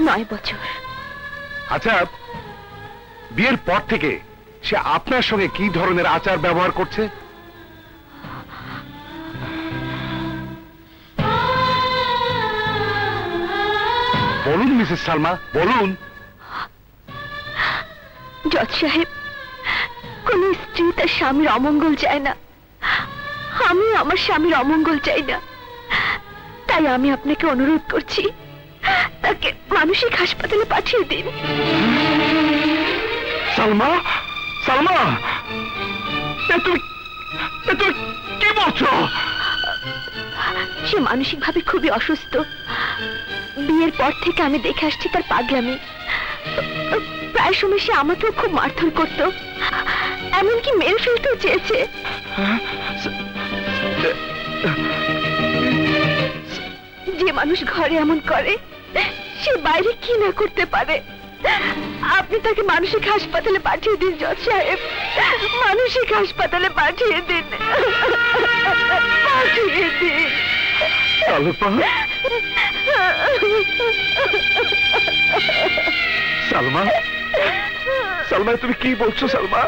9 বছর। আচ্ছা, বিয়ের পর থেকে সে আপনার সঙ্গে কি ধরনের আচার ব্যবহার করছে? বলুন মিসেস সালমা, বলুন। জজ সাহেব, কোন স্ত্রী তার স্বামীর অমঙ্গল চায় না, আমি আমার স্বামীর অমঙ্গল চাই না। তাই আমি আপনাকে অনুরোধ করছি, তাকে মানসিক হাসপাতালে পাঠিয়ে দিন। সালমা, সালমা, তুমি কি বলছো? সে মানসিকভাবে খুবই অসুস্থ। বিয়ের পর থেকে আমি দেখে আসছি তার পাগলামি। প্রায় সময় সে আমাকেও খুব মারধর করত, এমনকি মেরে ফেলতেও চেয়েছে। যে মানুষ ঘরে এমন করে, সে বাইরে কি না করতে পারে। আপনি তাকে মানসিক হাসপাতালে পাঠিয়ে দিন জজ সাহেব, মানসিক হাসপাতালে পাঠিয়ে দিন, পাঠিয়ে দিন। সালমা, সালমা, তুমি কি বলছো সালমা?